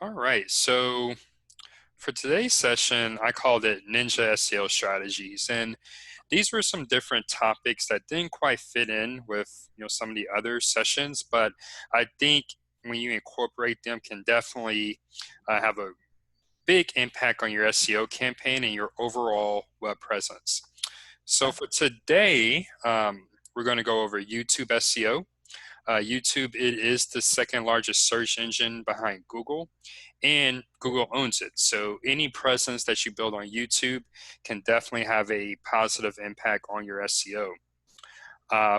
All right, so for today's session, I called it Ninja SEO Strategies, and these were some different topics that didn't quite fit in with some of the other sessions, but I think when you incorporate them, can definitely have a big impact on your SEO campaign and your overall web presence. So for today, we're going to go over YouTube SEO. YouTube, it is the second largest search engine behind Google, and Google owns it. So any presence that you build on YouTube can definitely have a positive impact on your SEO.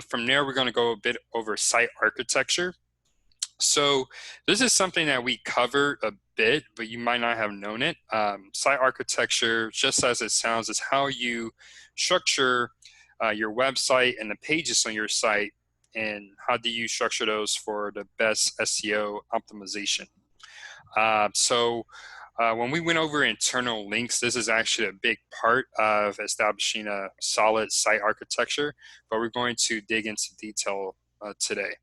From there, we're going to go a bit over site architecture. So this is something that we covered a bit, but you might not have known it. Site architecture, just as it sounds, is how you structure your website and the pages on your site, and how do you structure those for the best SEO optimization. When we went over internal links, this is actually a big part of establishing a solid site architecture, but we're going to dig into detail today.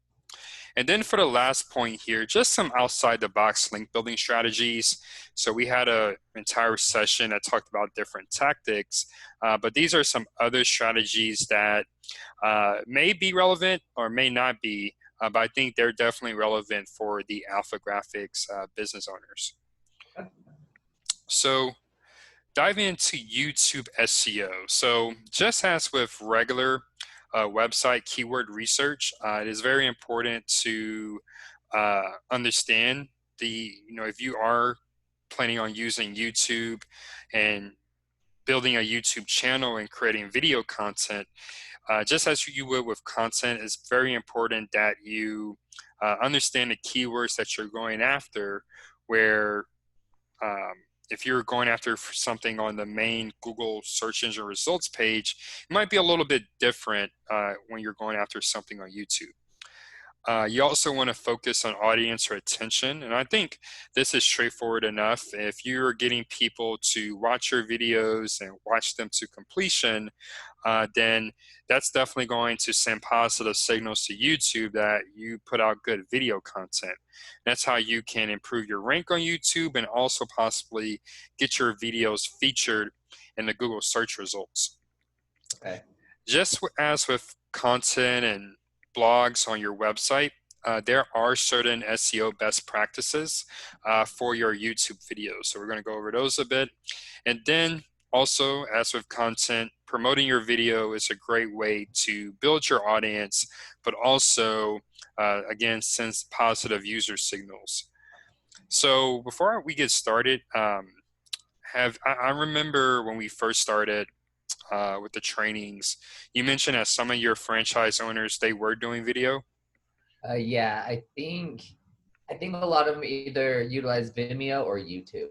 And then for the last point here, just some outside the box link building strategies. So we had an entire session that talked about different tactics, but these are some other strategies that may be relevant or may not be, but I think they're definitely relevant for the Alpha Graphics business owners. So diving into YouTube SEO. So just as with regular website keyword research, it is very important to understand if you are planning on using YouTube and building a YouTube channel and creating video content, just as you would with content, it's very important that you understand the keywords that you're going after, where if you're going after something on the main Google search engine results page, it might be a little bit different when you're going after something on YouTube. You also want to focus on audience or attention, and I think this is straightforward enough. If you're getting people to watch your videos and watch them to completion, then that's definitely going to send positive signals to YouTube that you put out good video content. That's how you can improve your rank on YouTube and also possibly get your videos featured in the Google search results. Okay. Just as with content and blogs on your website, there are certain SEO best practices for your YouTube videos. So we're going to go over those a bit. And then also, as with content, promoting your video is a great way to build your audience, but also, again, sends positive user signals. So before we get started, I remember when we first started with the trainings, you mentioned that some of your franchise owners, they were doing video. Yeah, I think a lot of them either utilize Vimeo or YouTube.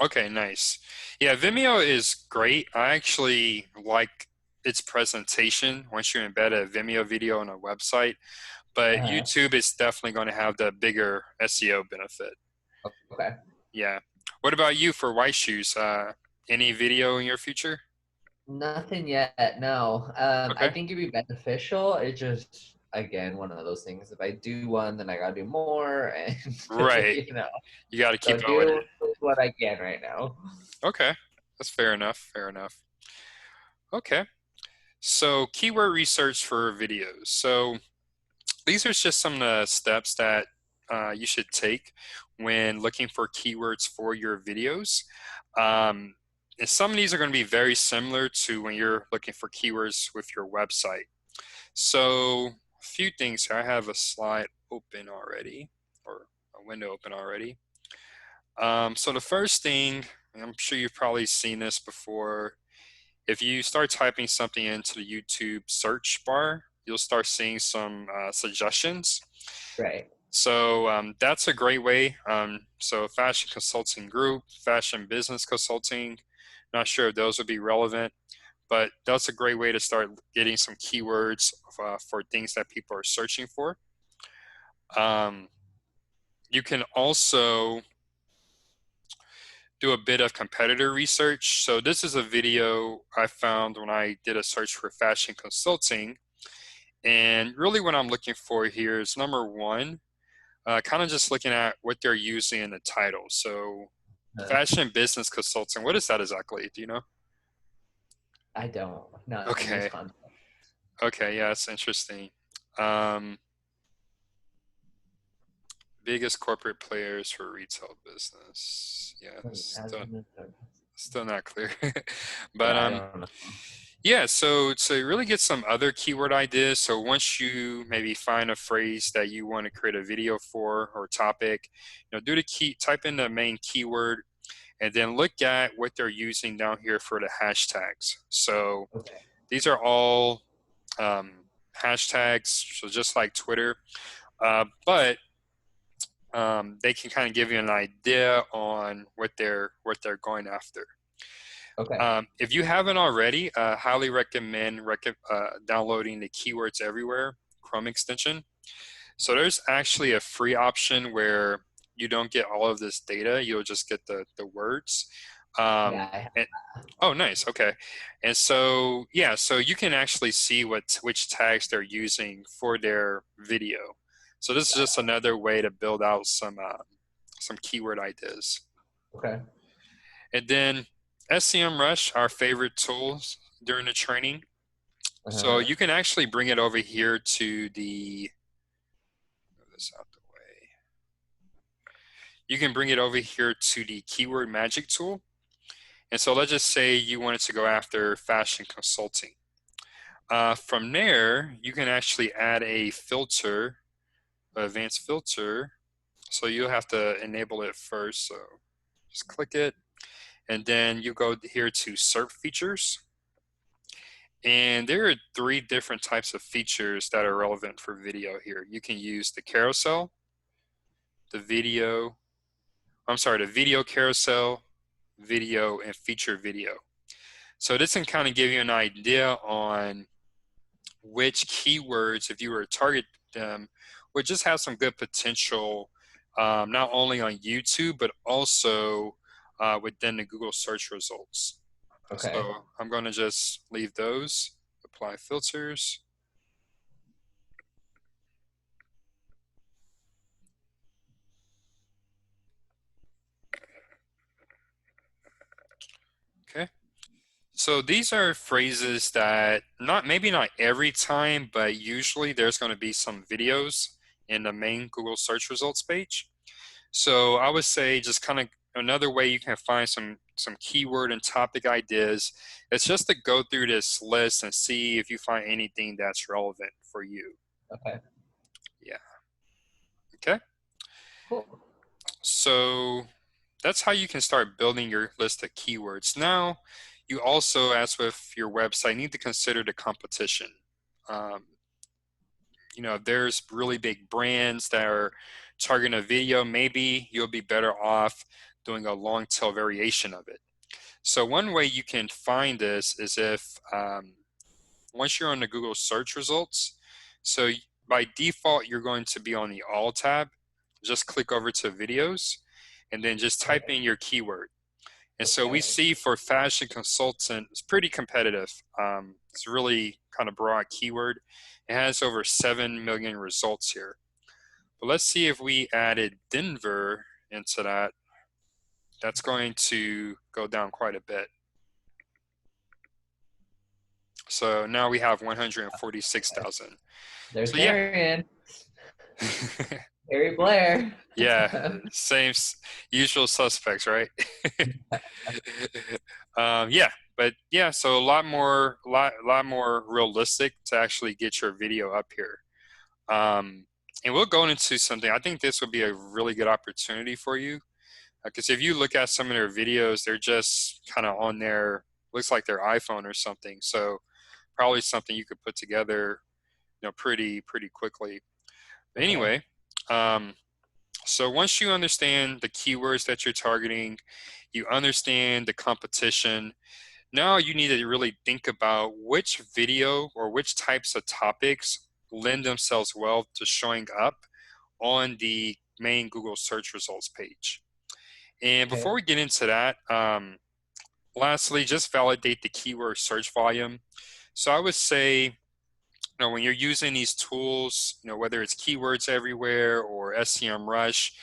Okay, nice. Yeah, Vimeo is great. I actually like its presentation once you embed a Vimeo video on a website, but Uh-huh. YouTube is definitely going to have the bigger SEO benefit. Okay. Yeah. What about you for White Shoes? Any video in your future? Nothing yet, no. I Okay. think it'd be beneficial. It just, again, one of those things. If I do one, then I gotta do more, and Right. you know, You got to so keep up with do it. what I can right now. Okay. That's fair enough. Fair enough. Okay. So keyword research for videos. So these are just some of the steps that you should take when looking for keywords for your videos. And some of these are going to be very similar to when you're looking for keywords with your website. So a few things here. I have a slide open already, or a window open already. So the first thing, and I'm sure you've probably seen this before, if you start typing something into the YouTube search bar, you'll start seeing some suggestions. Right. So that's a great way. So fashion consulting group, fashion business consulting, not sure if those would be relevant, but that's a great way to start getting some keywords for things that people are searching for. You can also do a bit of competitor research. So this is a video I found when I did a search for fashion consulting. And really what I'm looking for here is number one, kind of just looking at what they're using in the title. So, Uh, fashion business consultant, what is that exactly? Do you know? I don't, not in this Okay. context. Okay. Yeah, that's interesting. Um, biggest corporate players for retail business. Yeah, still not clear. But Yeah, I don't know. yeah, so to really get some other keyword ideas, so once you maybe find a phrase that you want to create a video for or topic, do the key, type in the main keyword, and then look at what they're using down here for the hashtags. So Okay. these are all um, hashtags, so just like Twitter, but they can kind of give you an idea on what they're going after. Okay. If you haven't already, highly recommend downloading the Keywords Everywhere Chrome extension. So there's actually a free option where you don't get all of this data, you'll just get the words. Yeah, And, oh, nice. Okay. And so, yeah, so you can actually see which tags they're using for their video. So this is got just another way to build out some keyword ideas. okay. And then SEMrush, our favorite tools during the training. So Uh-huh. you can actually bring it over here to move this out the way. You can bring it over here to the keyword magic tool. And so let's just say you wanted to go after fashion consulting. From there, you can actually add a filter, advanced filter. So you'll have to enable it first. So just click it. And then you go here to SERP features. And there are three different types of features that are relevant for video here. You can use the carousel, the video, the video carousel, video, and feature video. So this can kind of give you an idea on which keywords, if you were to target them, would just have some good potential, not only on YouTube, but also within the Google search results. Okay. So I'm going to just leave those, apply filters. Okay. So these are phrases that maybe not every time, but usually there's going to be some videos in the main Google search results page. So I would say just kind of another way you can find some keyword and topic ideas is just to go through this list and see if you find anything that's relevant for you. Okay. Yeah. Okay. Cool. So that's how you can start building your list of keywords. Now, you also, as with your website, need to consider the competition. Um, there's really big brands that are targeting a video. Maybe you'll be better off doing a long tail variation of it. So one way you can find this is if once you're on the Google search results, so by default, you're going to be on the All tab. Just click over to videos and then just type Okay. in your keyword. And so we Okay. see for fashion consultant, it's pretty competitive. It's really kind of broad keyword. It has over 7 million results here. But let's see if we added Denver into that. That's going to go down quite a bit. So now we have Okay. 146,000. There's So yeah. Darian. Harry Blair. Yeah, same usual suspects, right? Yeah, but yeah, so a lot more realistic to actually get your video up here. And we'll go into something. I think this would be a really good opportunity for you because if you look at some of their videos, they're just kind of on their looks like their iPhone or something. So probably something you could put together, pretty quickly. But Okay. anyway, um, so once you understand the keywords that you're targeting, you understand the competition, now you need to really think about which video or which types of topics lend themselves well to showing up on the main Google search results page. And Okay. before we get into that, lastly, just validate the keyword search volume. So I would say when you're using these tools, whether it's keywords everywhere or SEM Rush,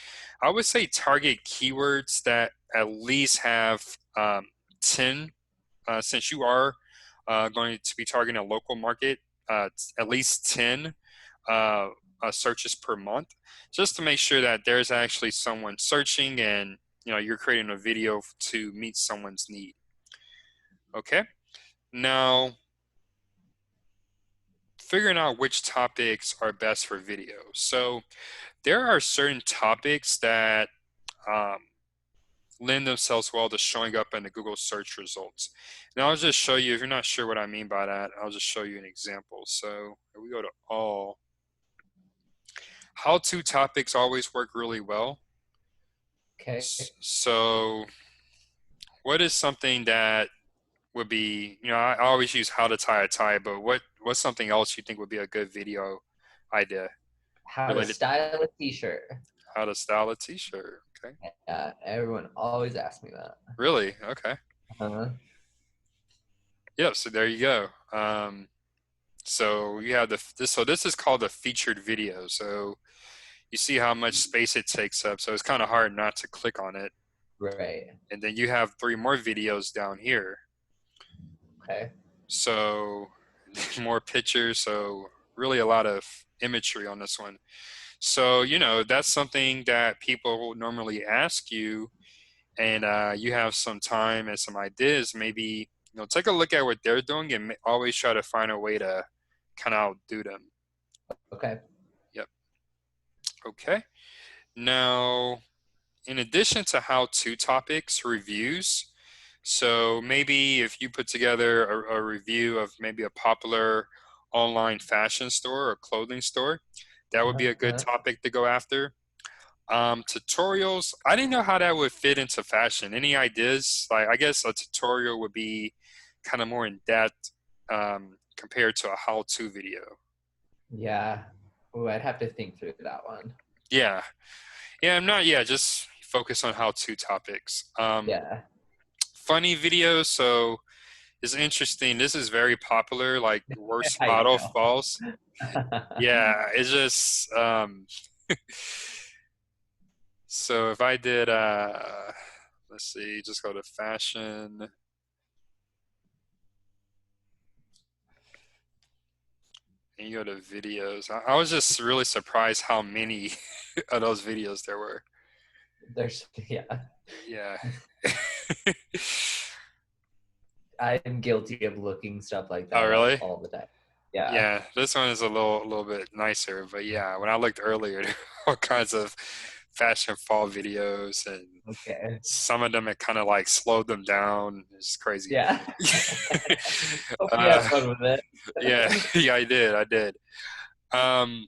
I would say target keywords that at least have 10, since you are going to be targeting a local market, at least 10 uh, searches per month, just to make sure that there's actually someone searching and you're creating a video to meet someone's need. Okay, now figuring out which topics are best for video. So there are certain topics that um, lend themselves well to showing up in the Google search results. And I'll just show you, if you're not sure what I mean by that, I'll just show you an example. So if we go to all, how-to topics always work really well. Okay. So what is something that would be, I always use how to tie a tie, but what's something else you think would be a good video idea How to related? style a t-shirt. How to style a t-shirt. Okay. Yeah, everyone always asks me that. Really? Okay. Uh-huh. Yep. So there you go. So you have so this is called a featured video. So you see how much space it takes up. So it's kind of hard not to click on it. Right. And then you have 3 more videos down here. Okay. So more pictures. So really a lot of imagery on this one. So, that's something that people normally ask you, and you have some time and some ideas. Maybe, take a look at what they're doing and always try to find a way to kind of outdo them. Okay. Yep. Okay. Now, in addition to how-to topics, reviews. So maybe if you put together a review of maybe a popular online fashion store or clothing store, that would be a good Uh-huh. topic to go after. Tutorials, I didn't know how that would fit into fashion. Any ideas? Like, I guess a tutorial would be kind of more in depth compared to a how-to video. Yeah. Oh, I'd have to think through that one. Yeah. Yeah, I'm not, yeah, just focus on how-to topics. Yeah. Funny videos, so it's interesting. This is very popular, like worst I model know. falls. Yeah, it's just so if I did let's see, just go to fashion. And you go to videos. I was just really surprised how many of those videos there were. There's yeah. Yeah. I am guilty of looking stuff like Oh, that up really? all the time. Yeah. Yeah, this one is a little bit nicer, but yeah, when I looked earlier, there were all kinds of fashion fall videos, and Okay. some of them had kind of like slowed them down. It's crazy. Yeah. Hope you have uh, fun with it. yeah, yeah, I did. Um,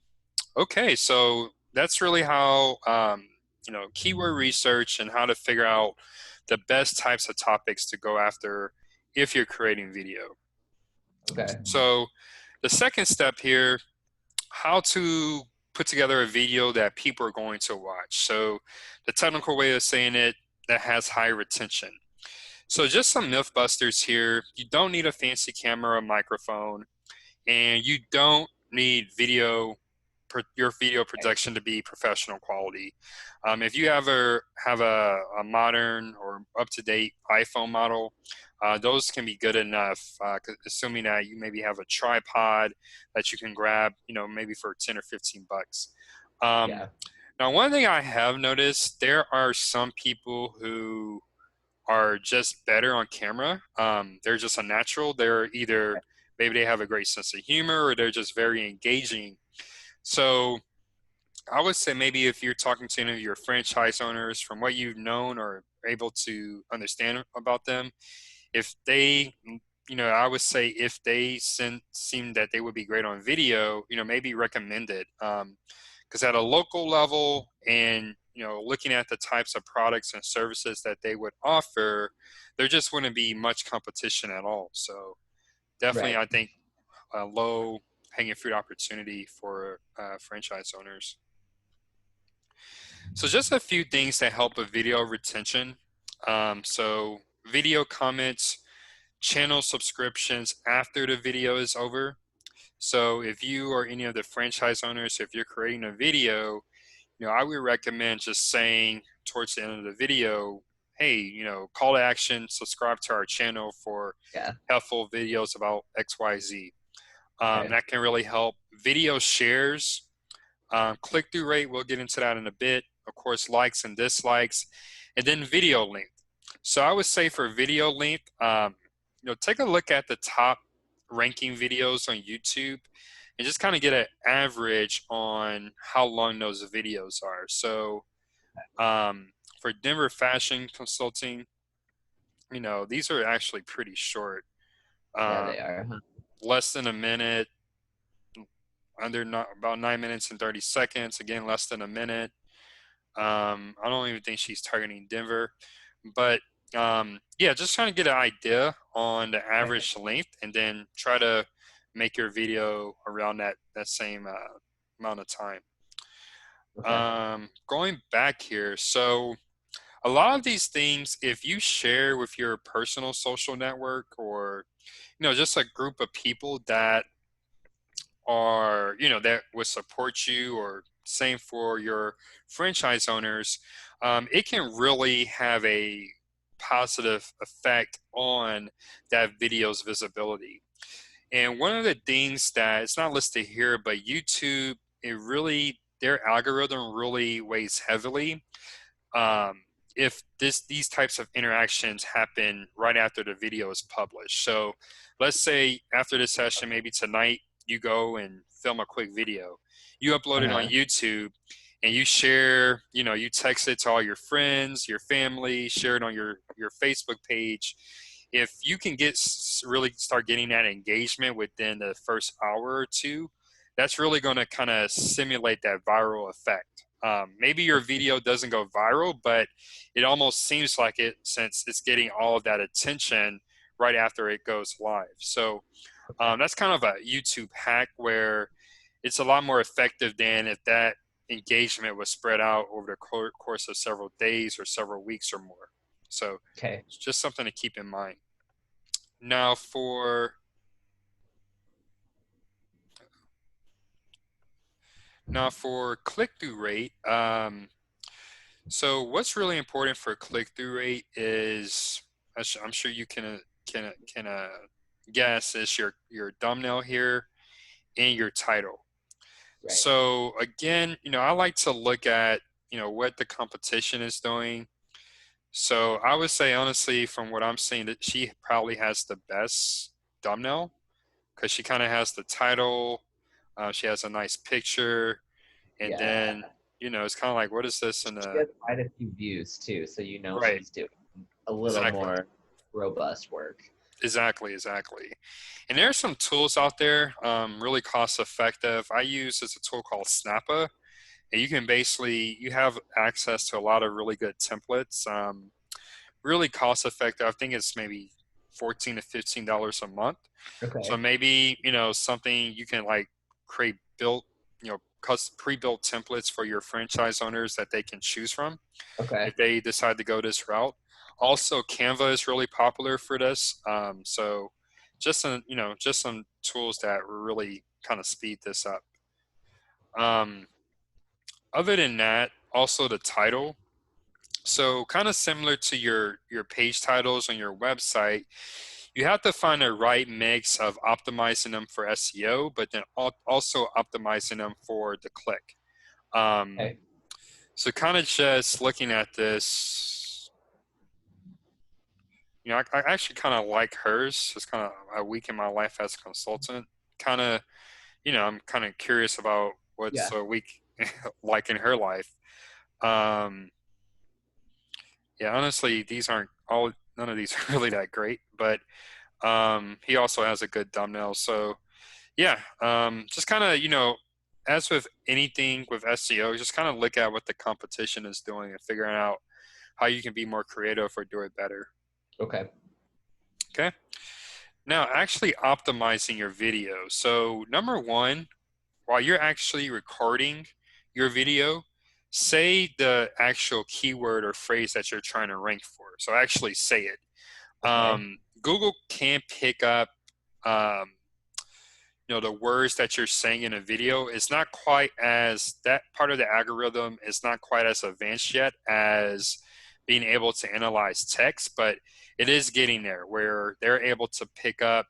okay, so that's really how keyword research and how to figure out the best types of topics to go after if you're creating video. Okay. So the second step here, how to put together a video that people are going to watch. So the technical way of saying it, that has high retention. So just some myth busters here. You don't need a fancy camera or microphone, and you don't need your video production to be professional quality. If you ever have a modern or up-to-date iPhone model, those can be good enough, assuming that you maybe have a tripod that you can grab, maybe for 10 or 15 bucks. Um, Yeah. Now, one thing I have noticed, there are some people who are just better on camera. They're just a natural. They're either maybe they have a great sense of humor or they're just very engaging. So I would say maybe if you're talking to any of your franchise owners, from what you've known or able to understand about them, if they, I would say if they seem that they would be great on video, maybe recommend it. Because at a local level and, looking at the types of products and services that they would offer, there just wouldn't be much competition at all. So definitely, Right. I think a low hanging fruit opportunity for franchise owners. So just a few things that help with video retention. So video comments, channel subscriptions after the video is over. So if you or any of the franchise owners, if you're creating a video, I would recommend just saying towards the end of the video, hey, call to action, subscribe to our channel for Yeah. helpful videos about XYZ. Okay. That can really help. Video shares, click-through rate, we'll get into that in a bit. Of course, likes and dislikes, and then video length. So I would say for video length, take a look at the top ranking videos on YouTube and just kind of get an average on how long those videos are. So for Denver Fashion Consulting, these are actually pretty short. Yeah, Um, they are. Huh? less than a minute, under not, about 9 minutes and 30 seconds. Again, less than a minute. I don't even think she's targeting Denver, but yeah, just trying to get an idea on the Okay. average length, and then try to make your video around that same amount of time. Okay. Going back here, so a lot of these things, if you share with your personal social network, or just a group of people that are that would support you, or same for your franchise owners, it can really have a positive effect on that video's visibility. And one of the things that it's not listed here, but YouTube, their algorithm really weighs heavily um, if these types of interactions happen right after the video is published. So let's say after this session, maybe tonight, you go and film a quick video. You upload it on Uh-huh. YouTube, and you share, you text it to all your friends, your family, share it on your Facebook page. If you can really start getting that engagement within the first hour or two, that's really going to kind of simulate that viral effect. Maybe your video doesn't go viral, but it almost seems like it, since it's getting all of that attention right after it goes live. So that's kind of a YouTube hack, where it's a lot more effective than if that engagement was spread out over the course of several days or several weeks or more. So Okay. it's just something to keep in mind. Now for click-through rate, so what's really important for click-through rate is, I'm sure you can guess, is your thumbnail here and your title. Right. So again, I like to look at what the competition is doing. So I would say, honestly, from what I'm seeing, that she probably has the best thumbnail, because she kind of has the title, she has a nice picture, and Yeah. then it's kind of like, what is this in She a has quite a few views too, so you know right? she's doing a little Exactly. more robust work. Exactly. And there are some tools out there, really cost effective. I use this a tool called Snappa, and you have access to a lot of really good templates. Really cost effective. I think it's maybe $14 to $15 a month. So Okay. maybe something you can like create pre-built templates for your franchise owners that they can choose from Okay. if they decide to go this route. Also, Canva is really popular for this. So just some tools that really kind of speed this up. Um, other than that, also the title. So kind of similar to your page titles on your website, you have to find the right mix of optimizing them for SEO, but then also optimizing them for the click. Um, Okay. so kind of just looking at this, I actually kind of like hers. It's kind of a week in my life as a consultant. Kind of, I'm kind of curious about what's Yeah. a week like in her life. Um, yeah, honestly, none of these are really that great, but he also has a good thumbnail. So yeah, just kind of, as with anything with SEO, just kind of look at what the competition is doing and figuring out how you can be more creative or do it better. Okay. Okay. Now, actually optimizing your video. So number one, while you're actually recording your video, say the actual keyword or phrase that you're trying to rank for. So actually say it. Okay. Google can pick up um, the words that you're saying in a video is not quite as that part of the algorithm is not quite as advanced yet as being able to analyze text, but it is getting there where they're able to pick up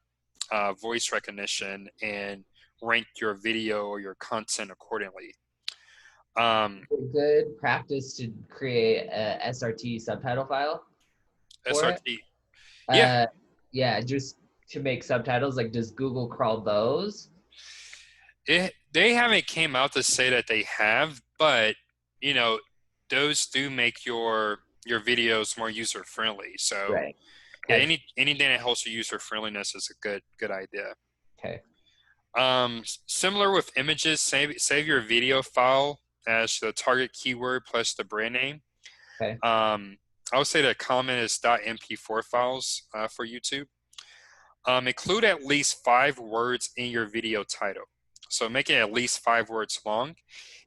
voice recognition and rank your video or your content accordingly. Good practice to create a SRT subtitle file for it. SRT, yeah, Uh, yeah, just to make subtitles. Like, does Google crawl those? they haven't came out to say that they have, but you know, those do make your videos more user friendly. So Right. yeah, Okay. anything that helps your user friendliness is a good idea. Okay. Similar with images, save your video file as the target keyword plus the brand name. Okay. I would say the common is .mp4 files for YouTube. Include at least 5 words in your video title. So make it at least 5 words long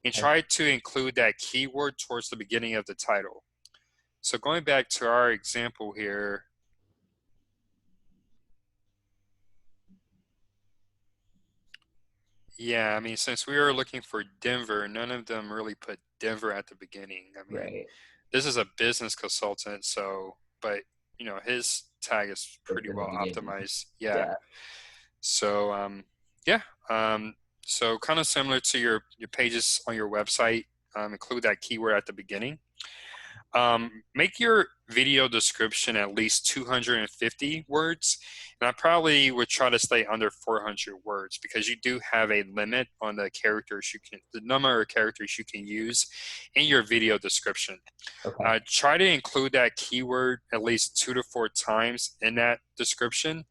and Okay. try to include that keyword towards the beginning of the title. So going back to our example here, yeah, I mean, since we were looking for Denver, none of them really put Denver at the beginning. I mean, Right. this is a business consultant, so, but, his tag is It's pretty in the well beginning. optimized. Yeah. Yeah. So, yeah. So kind of similar to your pages on your website, include that keyword at the beginning. Make your video description at least 250 words. And I probably would try to stay under 400 words because you do have a limit on the number of characters you can use in your video description. Okay. Try to include that keyword at least 2 to 4 times in that description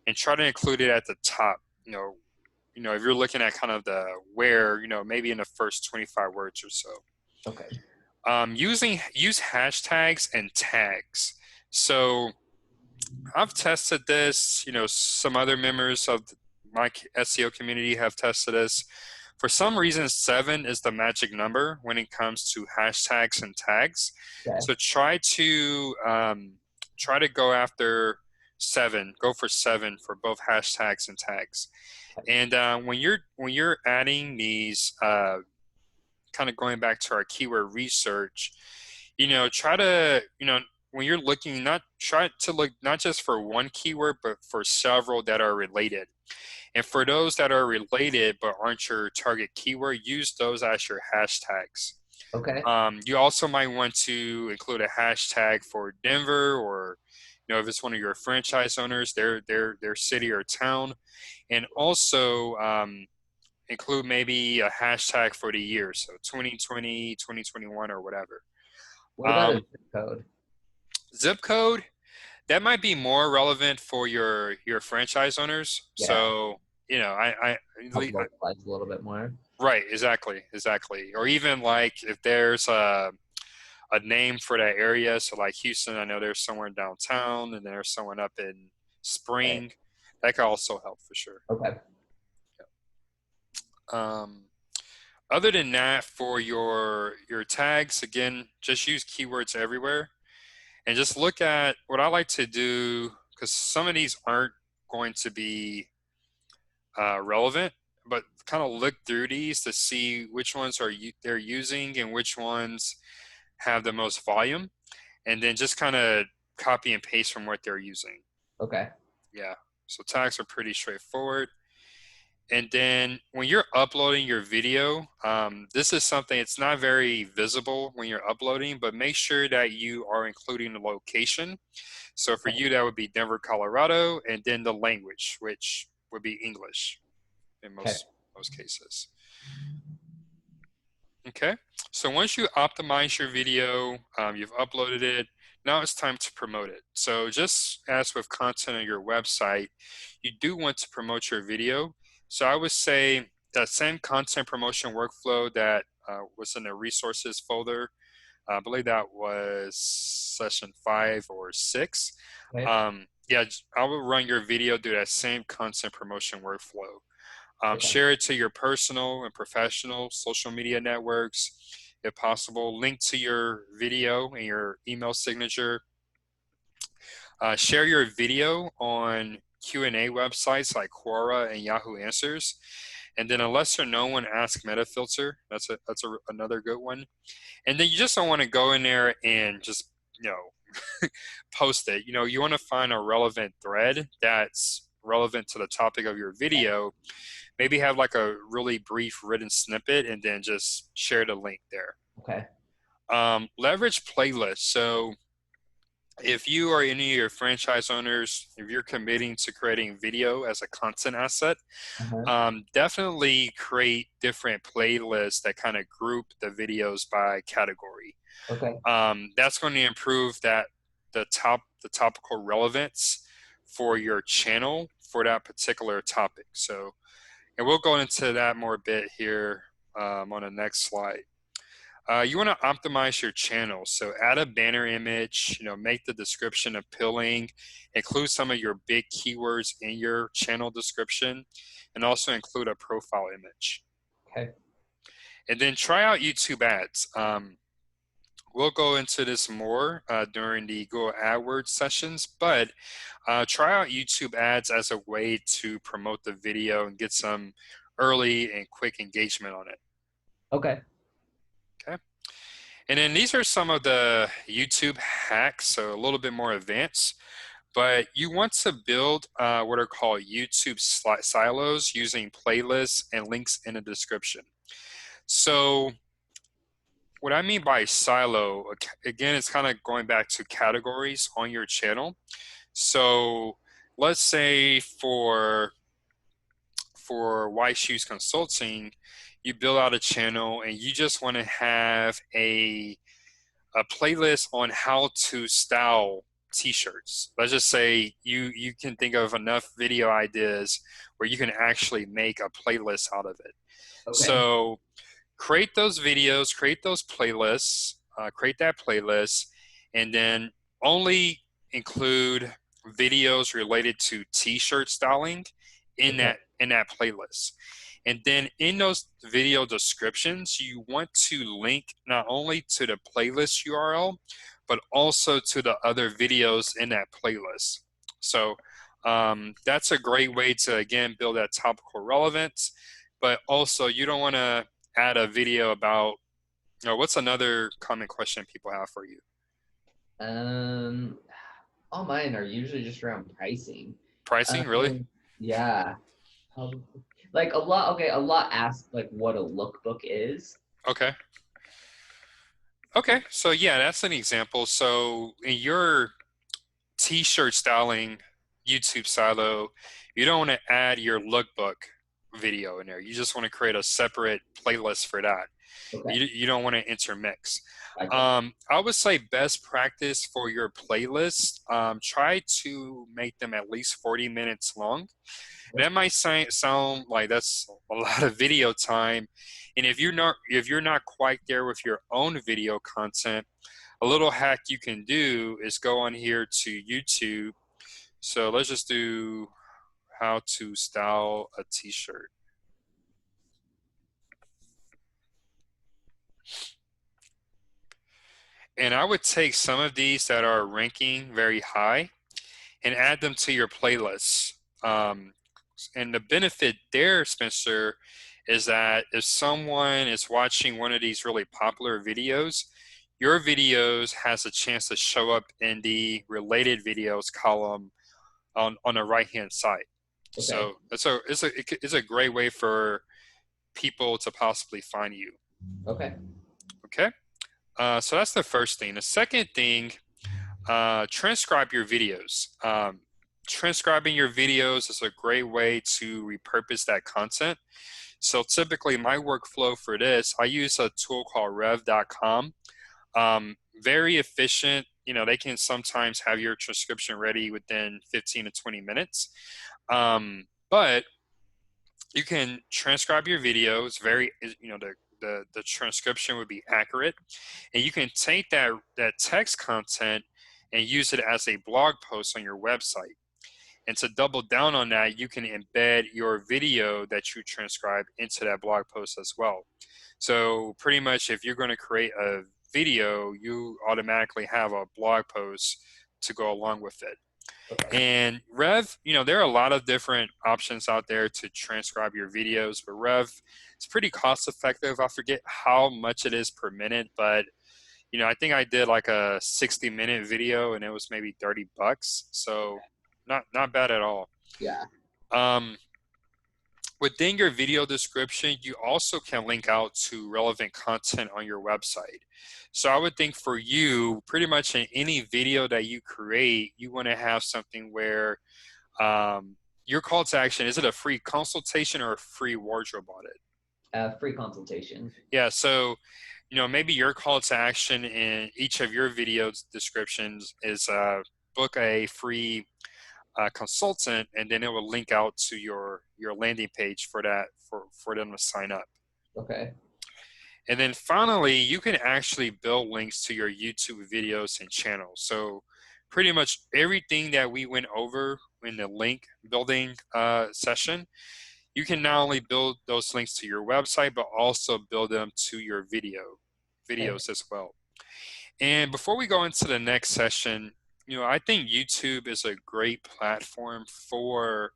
and try to include it at the top. If you're looking at kind of the where, maybe in the first 25 words or so. Okay. Use hashtags and tags. So I've tested this. Some other members of my SEO community have tested this. For some reason, 7 is the magic number when it comes to hashtags and tags. Okay. So try to go after 7. Go for 7 for both hashtags and tags. And when you're adding these, kind of going back to our keyword research, try to when you're looking, not try to look not just for one keyword, but for several that are related. And for those that are related but aren't your target keyword, use those as your hashtags. Okay. You also might want to include a hashtag for Denver, or if it's one of your franchise owners, their city or town, and also include maybe a hashtag for the year, so 2020, 2021, or whatever. What about a Um, zip code? Zip code, that might be more relevant for your franchise owners. Yeah. So, Help localize a little bit more. right, exactly. Or even like if there's a name for that area. So like Houston, I know there's someone downtown and there's someone up in Right. Spring. That could also help for sure. Okay. Um, Other than that, for your tags, again, just use keywords everywhere and just look at what I like to do, because some of these aren't going to be relevant, but kind of look through these to see which ones they're using and which ones have the most volume, and then just kind of copy and paste from what they're using. Okay. Yeah, so tags are pretty straightforward. And then when you're uploading your video, this is something, it's not very visible when you're uploading, but make sure that you are including the location. So for you, that would be Denver, Colorado, and then the language, which would be English in Okay. most cases. Okay, so once you optimize your video, you've uploaded it, now it's time to promote it. So just as with content on your website, you do want to promote your video. So I would say that same content promotion workflow that was in the resources folder, I believe that was session 5 or 6. Okay. Yeah, I will run your video, do that same content promotion workflow. Okay. Share it to your personal and professional social media networks, if possible. Link to your video and your email signature. Share your video on Q&A websites like Quora and Yahoo Answers. And then a lesser known one, Ask Metafilter. Another good one. And then you just don't want to go in there and just, you know, post it. You know, you want to find a relevant thread that's relevant to the topic of your video. Maybe have like a really brief written snippet and then just share the link there. Okay. Leverage playlists. So if you or any of your franchise owners, if you're committing to creating video as a content asset, Uh-huh. definitely create different playlists that kind of group the videos by category. Okay. That's going to improve the topical relevance for your channel for that particular topic. So, and we'll go into that more a bit here on the next slide. You want to optimize your channel. So add a banner image, you know, make the description appealing, include some of your big keywords in your channel description, and also include a profile image. Okay. And then try out YouTube ads. We'll go into this more during the Google AdWords sessions, but try out YouTube ads as a way to promote the video and get some early and quick engagement on it. Okay. Okay. And then these are some of the YouTube hacks, so a little bit more advanced, but you want to build what are called YouTube silos using playlists and links in the description. So what I mean by silo, again, it's kind of going back to categories on your channel. So let's say for White Shoes Consulting, you build out a channel and you just want to have a playlist on how to style t-shirts. Let's just say you can think of enough video ideas where you can actually make a playlist out of it. Okay. So create those videos, create those playlists, create that playlist, and then only include videos related to t-shirt styling in Okay. that playlist. And then in those video descriptions, you want to link not only to the playlist URL, but also to the other videos in that playlist. So that's a great way to, again, build that topical relevance, but also you don't want to add a video about, you know, what's another common question people have for you? Um, all mine are usually just around pricing. Pricing, really? Yeah, probably. Like a lot. Okay, a lot ask like what a lookbook is. Okay. Okay, so yeah, that's an example. So in your t-shirt styling YouTube silo, you don't want to add your lookbook video in there. You just want to create a separate playlist for that. Okay, You don't want to intermix. gotcha. I would say best practice for your playlist, try to make them at least 40 minutes long. That might sound like that's a lot of video time. And if you're not quite there with your own video content, a little hack you can do is go on here to YouTube. So let's just do how to style a t-shirt. And I would take some of these that are ranking very high and add them to your playlists. And the benefit there, Spencer, is that if someone is watching one of these really popular videos, your videos has a chance to show up in the related videos column on the right-hand side. Okay, So it's a great way for people to possibly find you. okay, Okay, so that's the first thing. The second thing, transcribe your videos. Transcribing your videos is a great way to repurpose that content. So typically my workflow for this, I use a tool called rev.com. Very efficient. You know, they can sometimes have your transcription ready within 15 to 20 minutes. But you can transcribe your videos very, you know, the transcription would be accurate. And you can take that text content and use it as a blog post on your website. And to double down on that, you can embed your video that you transcribe into that blog post as well. So pretty much if you're going to create a video, you automatically have a blog post to go along with it. Okay. And Rev, there are a lot of different options out there to transcribe your videos, but Rev is pretty cost effective. I forget how much it is per minute, but I think I did like a 60-minute video and it was maybe $30. So not bad at all. Yeah. Um, Within your video description, you also can link out to relevant content on your website. So I would think for you, pretty much in any video that you create, you want to have something where your call to action, is it a free consultation or a free wardrobe audit? Free consultation. Yeah, so maybe your call to action in each of your video descriptions is book a free consultant, and then it will link out to your landing page for that for them to sign up. Okay. And then finally, you can actually build links to your YouTube videos and channels. So pretty much everything that we went over in the link building session, you can not only build those links to your website, but also build them to your Okay. videos as well. And before we go into the next session, I think YouTube is a great platform for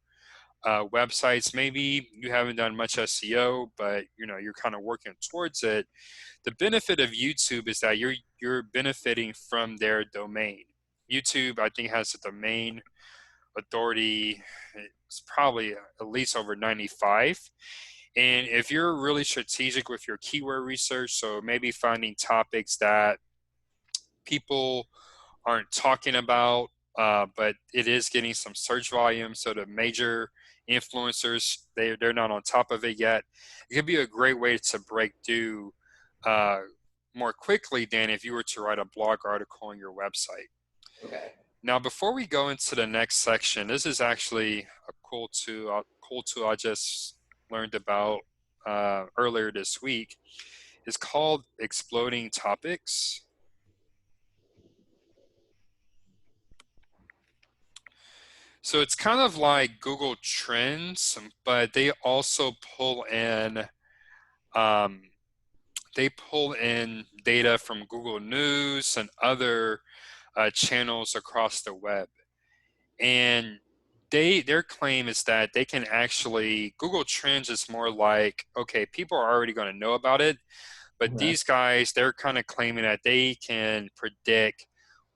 websites. Maybe you haven't done much SEO, but you're kind of working towards it. The benefit of YouTube is that you're benefiting from their domain. YouTube, I think, has a domain authority. It's probably at least over 95. And if you're really strategic with your keyword research, so maybe finding topics that people aren't talking about, but it is getting some search volume. So the major influencers, they're not on top of it yet. It could be a great way to break through uh, more quickly than if you were to write a blog article on your website. Okay. Now, before we go into the next section, this is actually a cool tool I just learned about earlier this week. It's called Exploding Topics. So it's kind of like Google Trends, but um, they pull in data from Google News and other channels across the web. And their claim is that they can actually, Google Trends is more like, okay, people are already going to know about it, but Uh-huh. these guys, they're kind of claiming that they can predict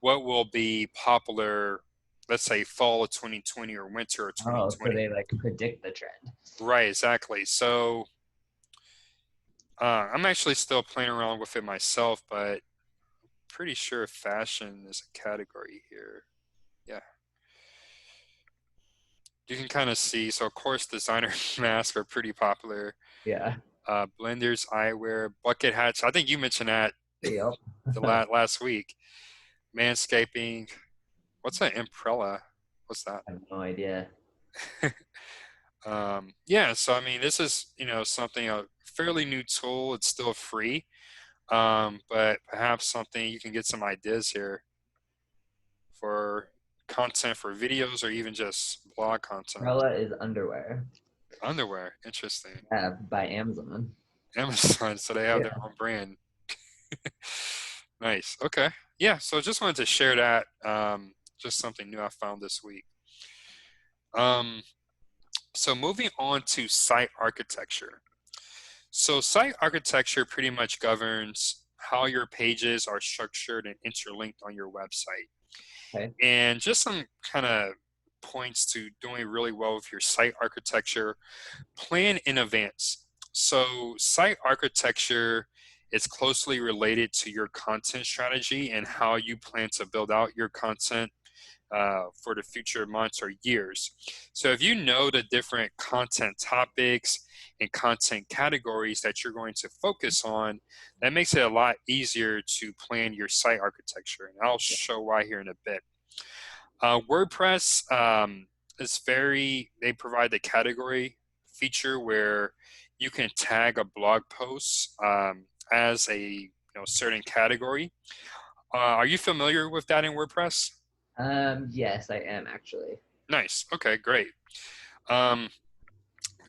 what will be popular, let's say fall of 2020 or winter of Oh, so 2020. they like predict the trend. Right, exactly. So I'm actually still playing around with it myself, but pretty sure fashion is a category here. Yeah, you can kind of see. So of course, designer masks are pretty popular. Yeah. Blenders, eyewear, bucket hats. I think you mentioned that Yep. the I last week. Manscaping. What's that? Imprella. What's that? have no idea. Yeah. So I mean, this is something a fairly new tool. It's still free, but perhaps something you can get some ideas here for content for videos or even just blog content. Umbrella is underwear. Underwear. Interesting. Yeah, by Amazon. Amazon. So they have their Yeah. own brand. Nice. Okay. Yeah. So just wanted to share that. Just something new I found this week. Um, so moving on to site architecture. So site architecture pretty much governs how your pages are structured and interlinked on your website. Okay. And just some kind of points to doing really well with your site architecture: plan in advance. So site architecture is closely related to your content strategy and how you plan to build out your content for the future months or years. So if you know the different content topics and content categories that you're going to focus on, that makes it a lot easier to plan your site architecture. And I'll show why here in a bit. WordPress they provide the category feature where you can tag a blog post as a certain category. Are you familiar with that in WordPress? Yes, I am actually. Nice. Okay, great. Um,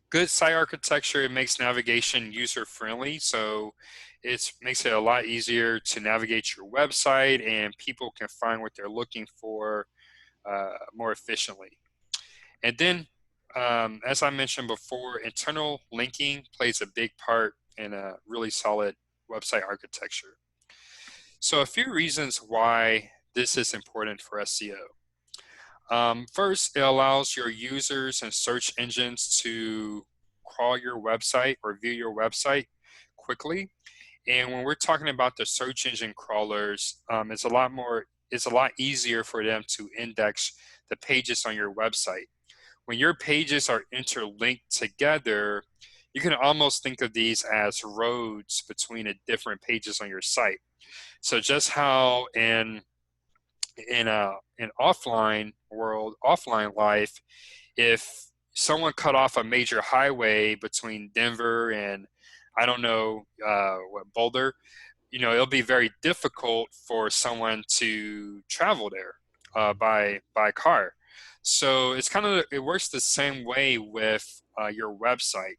Good site architecture, it makes navigation user friendly. So it makes it a lot easier to navigate your website and people can find what they're looking for more efficiently. And then, as I mentioned before, internal linking plays a big part in a really solid website architecture. So a few reasons why this is important for SEO. First, it allows your users and search engines to crawl your website or view your website quickly. And when we're talking about the search engine crawlers, it's a lot easier for them to index the pages on your website. When your pages are interlinked together, you can almost think of these as roads between the different pages on your site. So just how in offline world, offline life, if someone cut off a major highway between Denver and I don't know what Boulder, it'll be very difficult for someone to travel there by car. So it works the same way with your website.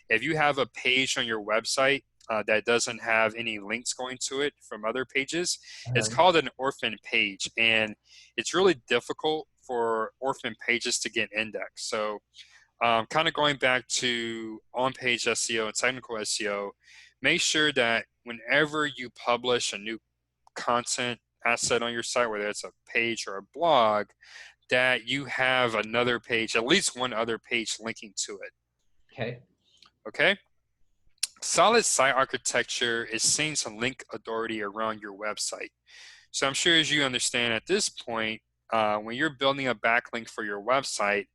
If you have a page on your website that doesn't have any links going to it from other pages, it's Uh-huh. called an orphan page, and it's really difficult for orphan pages to get indexed. So kind of going back to on-page SEO and technical SEO, make sure that whenever you publish a new content asset on your site, whether it's a page or a blog, that you have another page, at least one other page linking to it. Okay. Okay? Solid site architecture is seeing some link authority around your website. So I'm sure as you understand at this point, when you're building a backlink for your website,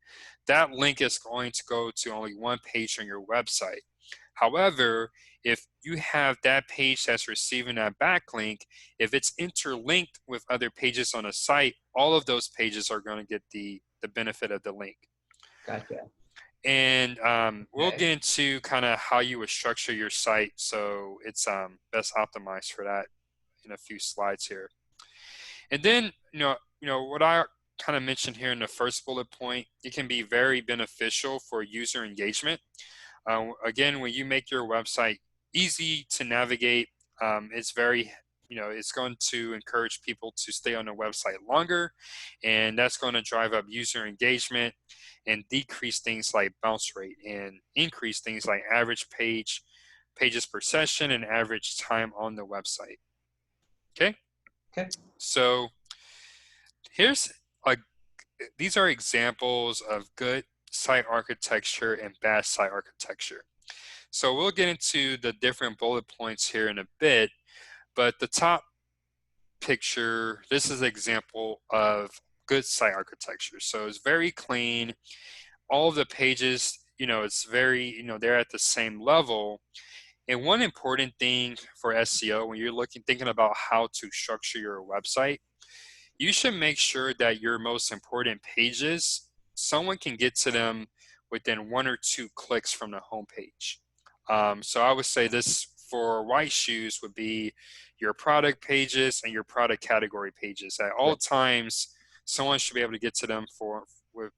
that link is going to go to only one page on your website. However, if you have that page that's receiving that backlink, if it's interlinked with other pages on a site, all of those pages are going to get the benefit of the link. Gotcha. And we'll Okay. get into kind of how you would structure your site so it's best optimized for that in a few slides here. And then, what I kind of mentioned here in the first bullet point, it can be very beneficial for user engagement. Again, when you make your website easy to navigate, it's very, it's going to encourage people to stay on the website longer, and that's going to drive up user engagement and decrease things like bounce rate and increase things like average pages per session and average time on the website. Okay, Okay. so here's a these are examples of good site architecture and bad site architecture. So we'll get into the different bullet points here in a bit, but the top picture, this is an example of good site architecture. So it's very clean. All of the pages, it's very, they're at the same level. And one important thing for SEO when you're thinking about how to structure your website, you should make sure that your most important pages, someone can get to them within one or two clicks from the homepage. So I would say this for white shoes would be your product pages and your product category pages. At all Right. times, someone should be able to get to them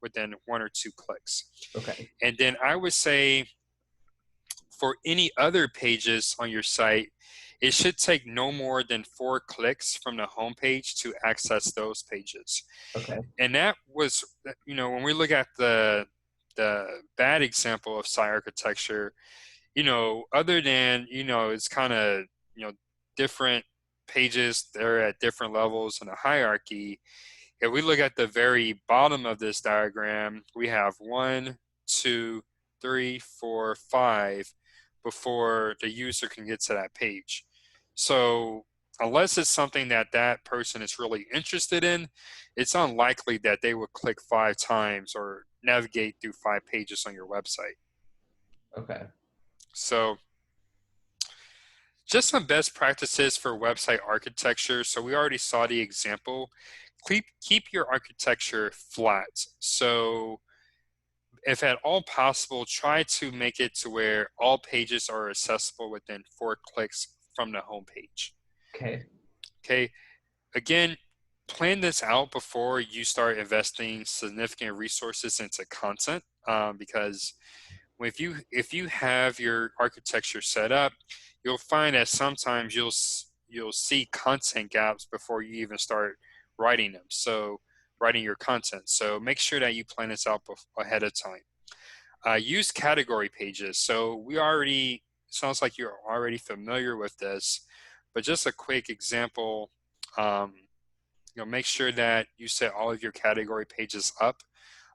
within one or two clicks. Okay. And then I would say for any other pages on your site, it should take no more than 4 clicks from the homepage to access those pages. Okay. And that was, when we look at the bad example of site architecture, other than, it's kind of, different pages, they're at different levels in the hierarchy. If we look at the very bottom of this diagram, we have 1, 2, 3, 4, 5 before the user can get to that page. So unless it's something that that person is really interested in, it's unlikely that they would click 5 times or navigate through 5 pages on your website. Okay. So just some best practices for website architecture. So we already saw the example. Keep your architecture flat. So if at all possible, try to make it to where all pages are accessible within 4 clicks from the home page. Okay. Okay, again, plan this out before you start investing significant resources into content, because if you have your architecture set up, you'll find that sometimes you'll see content gaps before you even start writing them. So writing your content. So make sure that you plan this out ahead of time. Use category pages. So sounds like you're already familiar with this, but just a quick example, um, make sure that you set all of your category pages up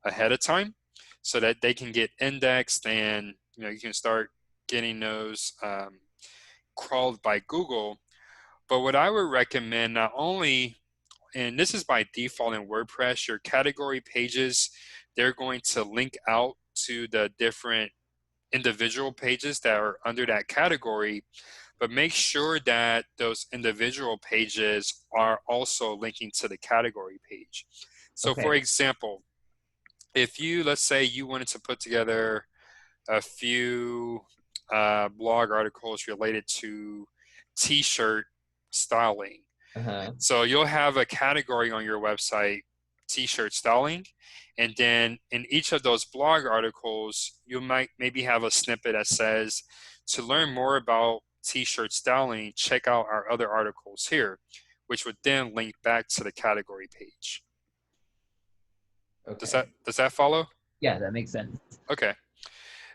ahead of time so that they can get indexed, and you can start getting those crawled by Google. But what I would recommend, not only, and this is by default in WordPress, your category pages, they're going to link out to the different individual pages that are under that category, but make sure that those individual pages are also linking to the category page. So for Okay. example, if let's say you wanted to put together a few blog articles related to t-shirt styling. Uh-huh. So you'll have a category on your website, t-shirt styling, and then in each of those blog articles, you might maybe have a snippet that says, to learn more about t-shirt styling, check out our other articles here, which would then link back to the category page. Does that Okay. does that follow? Yeah, that makes sense. Okay.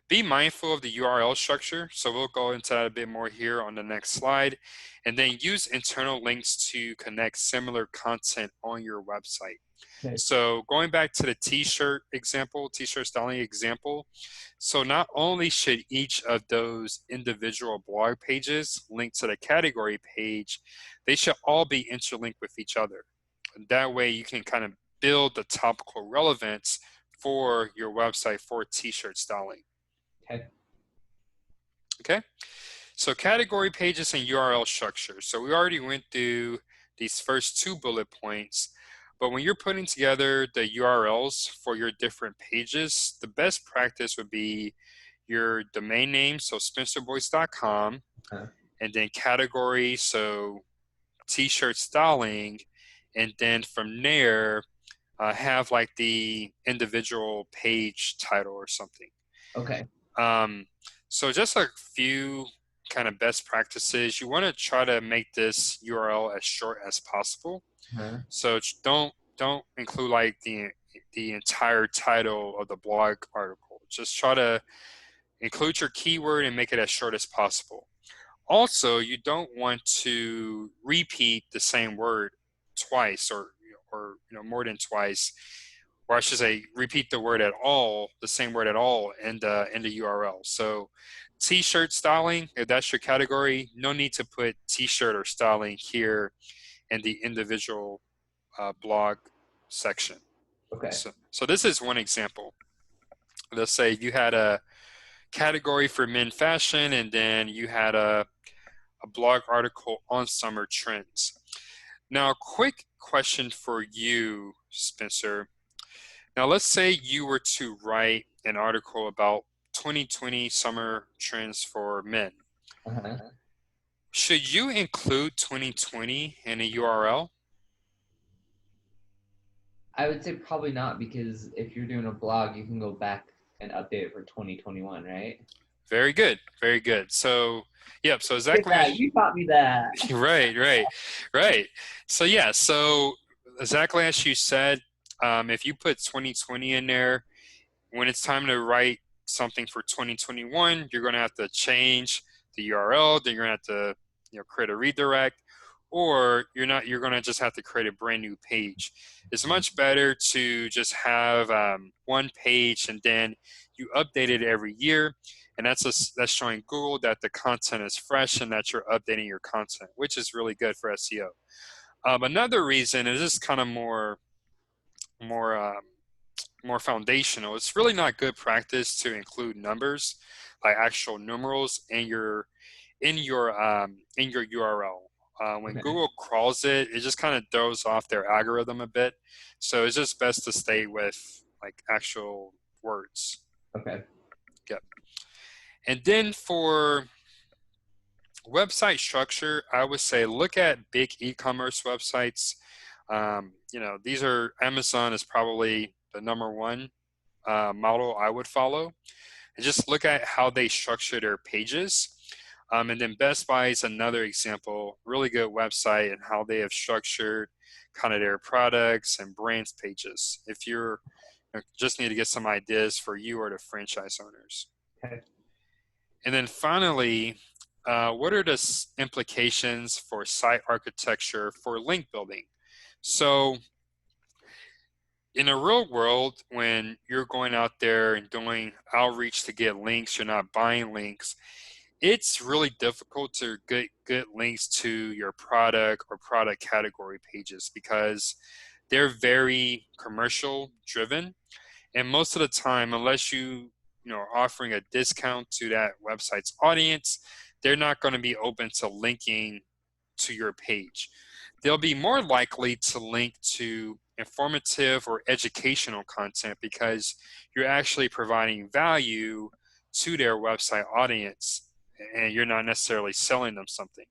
Be mindful of the URL structure. So we'll go into that a bit more here on the next slide. And then use internal links to connect similar content on your website. Okay. So going back to the t-shirt example, t-shirt styling example, so not only should each of those individual blog pages link to the category page, they should all be interlinked with each other. And that way you can kind of build the topical relevance for your website for t-shirt styling. Okay. Okay, so category pages and URL structure. So we already went through these first two bullet points, but when you're putting together the URLs for your different pages, the best practice would be your domain name, so spencerboyce.com, Uh, and then category, so t-shirt styling, and then from there, have like the individual page title or something. okay. Um, so just a few kind of best practices. You want to try to make this URL as short as possible. Uh-huh. So don't include like the entire title of the blog article. Just try to include your keyword and make it as short as possible. Also, you don't want to repeat the same word twice, or more than twice, or I should say repeat the word at all, the same word at all in the URL. So t-shirt styling, if that's your category, no need to put t-shirt or styling here in the individual blog section. Okay. So this is one example. Let's say you had a category for men fashion, and then you had a blog article on summer trends. Now, a quick question for you, Spencer. Now, let's say you were to write an article about 2020 summer trends for men. Uh-huh. Should you include 2020 in a URL? I would say probably not, because if you're doing a blog, you can go back and update it for 2021, right? Very good, very good. So, yep, so Look at exactly that. as You taught me that. right, right, right. So, yeah, so exactly as you said, if you put 2020 in there, when it's time to write something for 2021, you're going to have to change the URL. Then you're going to have to, create a redirect, or you're going to just have to create a brand new page. It's much better to just have one page, and then you update it every year, and that's showing Google that the content is fresh and that you're updating your content, which is really good for SEO. Another reason is just kind of more more foundational. It's really not good practice to include numbers, like actual numerals, in your URL. When Okay. Google crawls it, it just kind of throws off their algorithm a bit. So it's just best to stay with like actual words. Okay. Yep. And then for website structure, I would say look at big e-commerce websites. These are Amazon is probably the number one model I would follow, and just look at how they structure their pages. And then Best Buy is another example, really good website and how they have structured kind of their products and brands pages if you're just need to get some ideas for you or the franchise owners. Okay. And then finally, what are the implications for site architecture for link building? So in the real world, when you're going out there and doing outreach to get links, you're not buying links, it's really difficult to get links to your product or product category pages because they're very commercial driven. And most of the time, unless you know are offering a discount to that website's audience, they're not going to be open to linking to your page. They'll be more likely to link to informative or educational content because you're actually providing value to their website audience and you're not necessarily selling them something.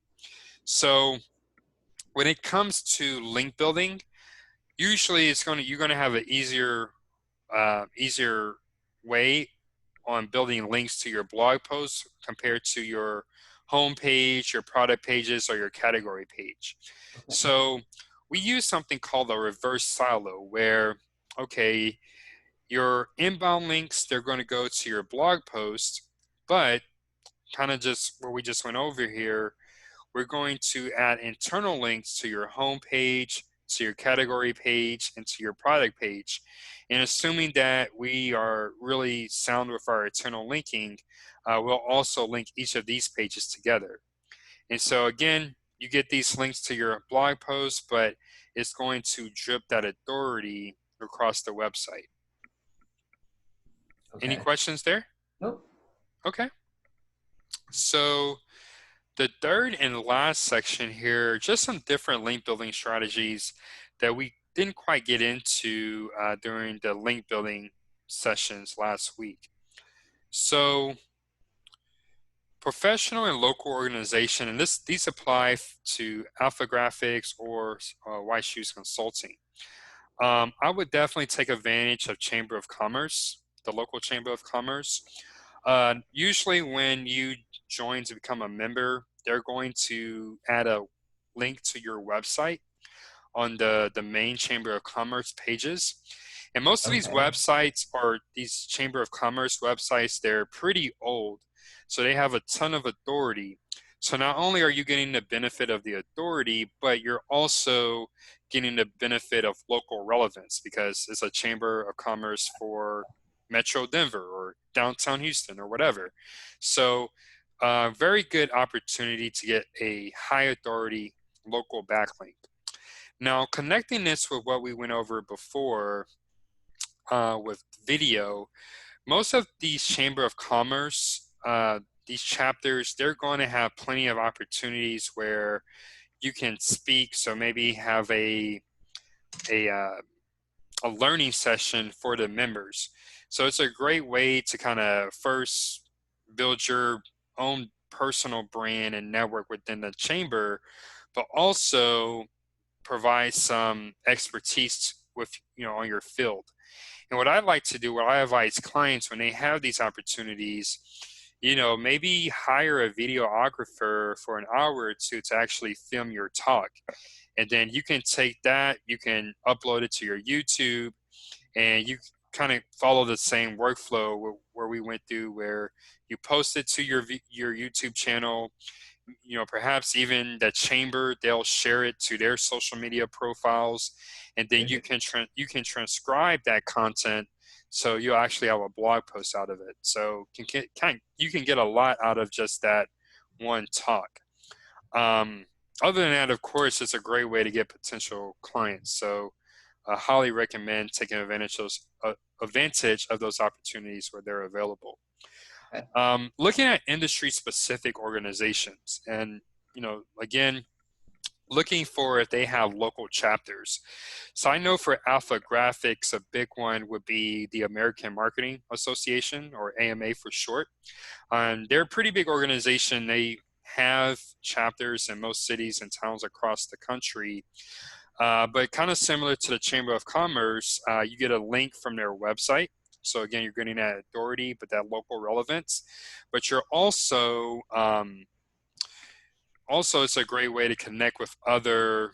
So when it comes to link building, usually you're going to have an easier way on building links to your blog posts compared to your home page, your product pages, or your category page. Okay. So we use something called a reverse silo where, okay, your inbound links, they're going to go to your blog post, but kind of just what we just went over here, we're going to add internal links to your home page, to your category page, and to your product page. And assuming that we are really sound with our internal linking, we'll also link each of these pages together. And so again, you get these links to your blog post, but it's going to drip that authority across the website. Any Okay. questions there? Nope. Okay. So the third and last section here, just some different link building strategies that we didn't quite get into during the link building sessions last week. So professional and local organization, and these apply to Alpha Graphics or White Shoes Consulting. I would definitely take advantage of Chamber of Commerce, the local Chamber of Commerce. Usually when you join to become a member, they're going to add a link to your website on the main Chamber of Commerce pages. And most of these Okay. websites or these Chamber of Commerce websites, they're pretty old. So they have a ton of authority. So not only are you getting the benefit of the authority, but you're also getting the benefit of local relevance because it's a Chamber of Commerce for Metro Denver or downtown Houston or whatever. So very good opportunity to get a high authority local backlink. Now, connecting this with what we went over before with video, most of these Chamber of Commerce, these chapters, they're going to have plenty of opportunities where you can speak. So maybe have a, uh, a learning session for the members. So it's a great way to kind of first build your own personal brand and network within the chamber, but also provide some expertise with on your field. And what I like to do, what I advise clients when they have these opportunities, maybe hire a videographer for an hour or two to actually film your talk. And then you can take that, you can upload it to your YouTube, and you kind of follow the same workflow where we went through, where you post it to your YouTube channel. Perhaps even the chamber, they'll share it to their social media profiles, and then you can transcribe that content, so you'll actually have a blog post out of it. So you can get a lot out of just that one talk. Other than that, of course, it's a great way to get potential clients. So I highly recommend taking advantage of those opportunities where they're available. Okay. Looking at industry-specific organizations, and again, looking for if they have local chapters. So I know for Alpha Graphics, a big one would be the American Marketing Association, or AMA for short. They're a pretty big organization. They have chapters in most cities and towns across the country. But kind of similar to the Chamber of Commerce, you get a link from their website. So again, you're getting that authority, but that local relevance. But you're also it's a great way to connect with other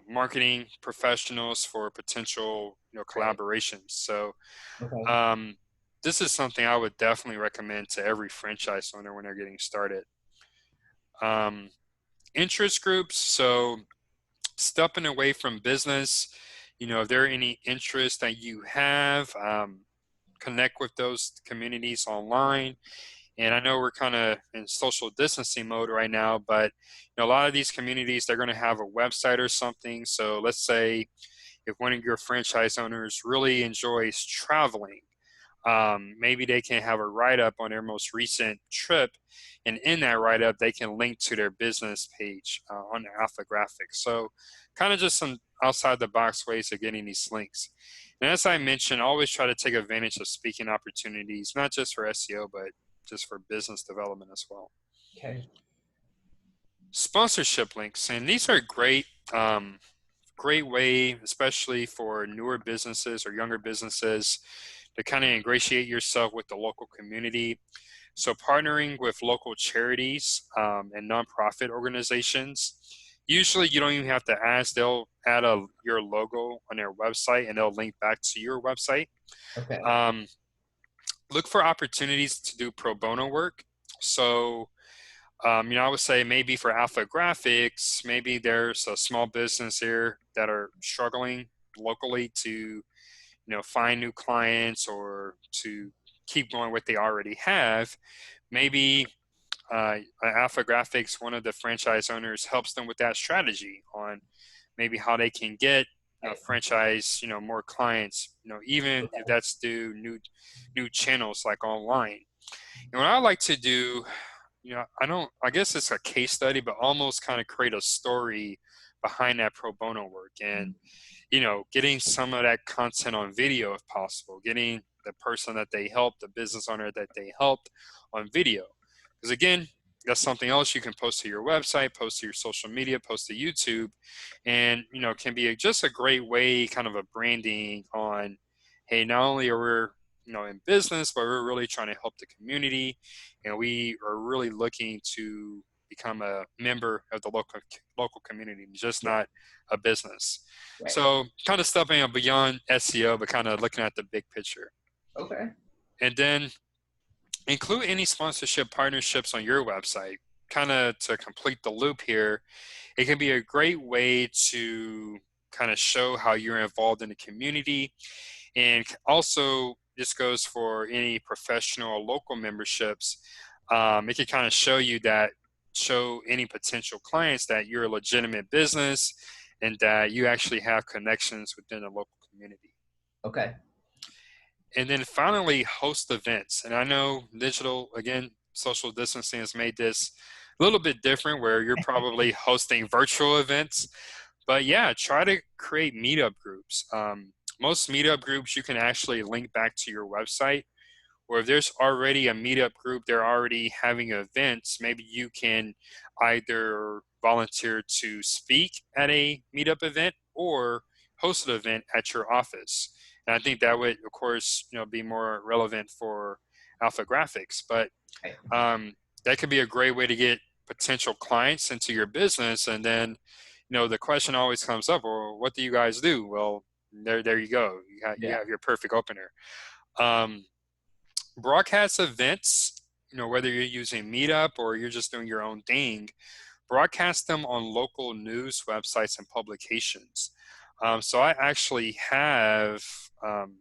marketing professionals for potential, Right. collaborations. So Okay. um, this is something I would definitely recommend to every franchise owner when they're getting started. Um, Interest groups. So stepping away from business, if there are any interests that you have, connect with those communities online. And I know we're kind of in social distancing mode right now, but a lot of these communities, they're going to have a website or something. So let's say if one of your franchise owners really enjoys traveling, maybe they can have a write-up on their most recent trip, and in that write-up they can link to their business page on the Alpha Graphics. So kind of just some outside the box ways of getting these links. And as I mentioned, always try to take advantage of speaking opportunities, not just for SEO but just for business development as well. Okay. Sponsorship links, and these are great. Great way, especially for newer businesses or younger businesses, to kind of ingratiate yourself with the local community. So partnering with local charities and nonprofit organizations, usually you don't even have to ask. They'll add your logo on their website and they'll link back to your website. Okay. Um, Look for opportunities to do pro bono work. So I would say maybe for Alpha Graphics, maybe there's a small business here that are struggling locally to, find new clients or to keep going what they already have. Maybe Alpha Graphics, one of the franchise owners, helps them with that strategy on maybe how they can get, Right. franchise, more clients, even if Okay. that's through new channels like online. And what I like to do, I guess it's a case study, but almost kind of create a story behind that pro bono work and, getting some of that content on video if possible, getting the person that they helped, the business owner that they helped on video. Because again, that's something else you can post to your website, post to your social media, post to YouTube, and, can be just a great way, kind of a branding on, hey, not only are we, in business, but we're really trying to help the community and we are really looking to become a member of the local community, just Yeah. not a business. Right. So kind of stepping up beyond SEO, but kind of looking at the big picture. Okay. And then include any sponsorship partnerships on your website. Kind of to complete the loop here, it can be a great way to kind of show how you're involved in the community. And also, this goes for any professional or local memberships. It can kind of show any potential clients that you're a legitimate business and that you actually have connections within the local community. Okay. And then finally, host events. And I know digital, again, social distancing has made this a little bit different where you're probably hosting virtual events. But yeah, try to create meetup groups. Most meetup groups you can actually link back to your website, or if there's already a meetup group, they're already having events, maybe you can either volunteer to speak at a meetup event or host an event at your office. And I think that would, of course, be more relevant for Alpha Graphics. But Right. that could be a great way to get potential clients into your business. And then, the question always comes up, well, what do you guys do? Well, there you go. You Yeah. have your perfect opener. Um, Broadcast events, whether you're using Meetup or you're just doing your own thing, broadcast them on local news websites and publications. So I actually have kind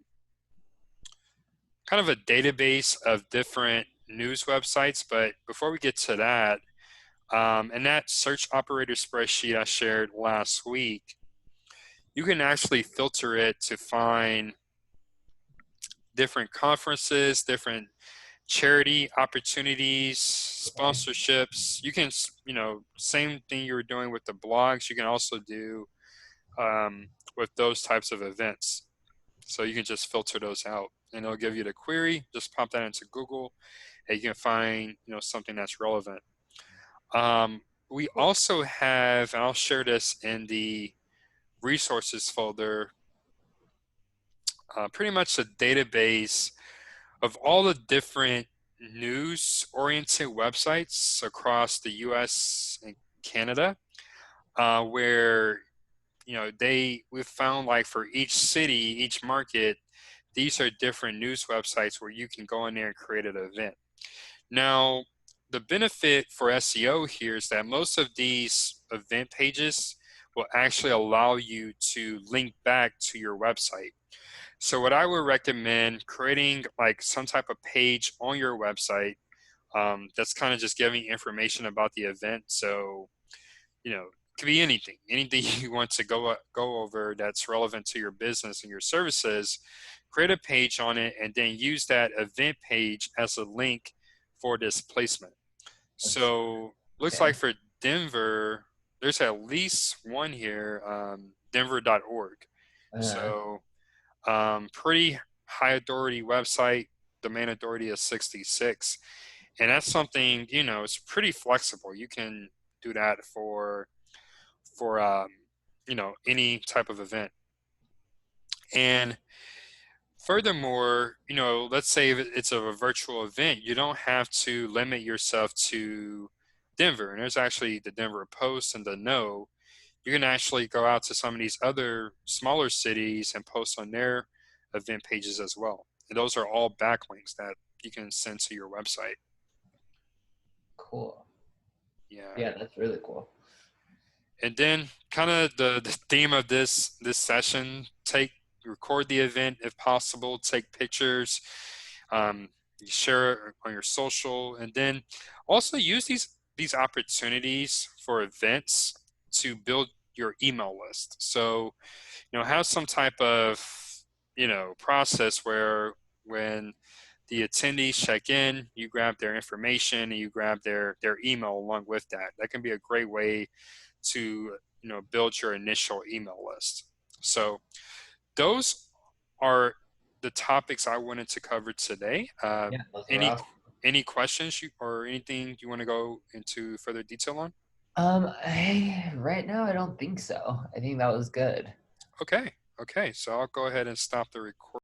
of a database of different news websites, but before we get to that, in that search operator spreadsheet I shared last week, you can actually filter it to find different conferences, different charity opportunities, Okay. sponsorships. You can, same thing you were doing with the blogs, you can also do with those types of events. So you can just filter those out and it'll give you the query, just pop that into Google and you can find, something that's relevant. We also have, and I'll share this in the resources folder, pretty much a database of all the different news-oriented websites across the U.S. and Canada, where we've found like for each city, each market, these are different news websites where you can go in there and create an event. Now, the benefit for SEO here is that most of these event pages will actually allow you to link back to your website. So what I would recommend creating like some type of page on your website that's kind of just giving information about the event. So, it could be anything you want to go over that's relevant to your business and your services. Create a page on it and then use that event page as a link for this placement. That's So looks like okay. for Denver, there's at least one here, denver.org. Uh, So pretty high authority website. Domain authority is 66. And that's something, it's pretty flexible. You can do that for any type of event. And furthermore, let's say if it's a virtual event, you don't have to limit yourself to Denver. And there's actually the Denver Post and the No. You can actually go out to some of these other smaller cities and post on their event pages as well. And those are all backlinks that you can send to your website. cool. Yeah. Yeah, that's really cool. And then kind of the theme of this session, record the event if possible, take pictures, um, share it on your social, and then also use these opportunities for events to build your email list. So, have some type of, process where when the attendees check in, you grab their information and you grab their email along with that. That can be a great way to build your initial email list. So those are the topics I wanted to cover today. Yeah, those are Any awesome. any questions or anything you want to go into further detail on? Right now I don't think so. I think that was good. Okay, okay. So I'll go ahead and stop the recording.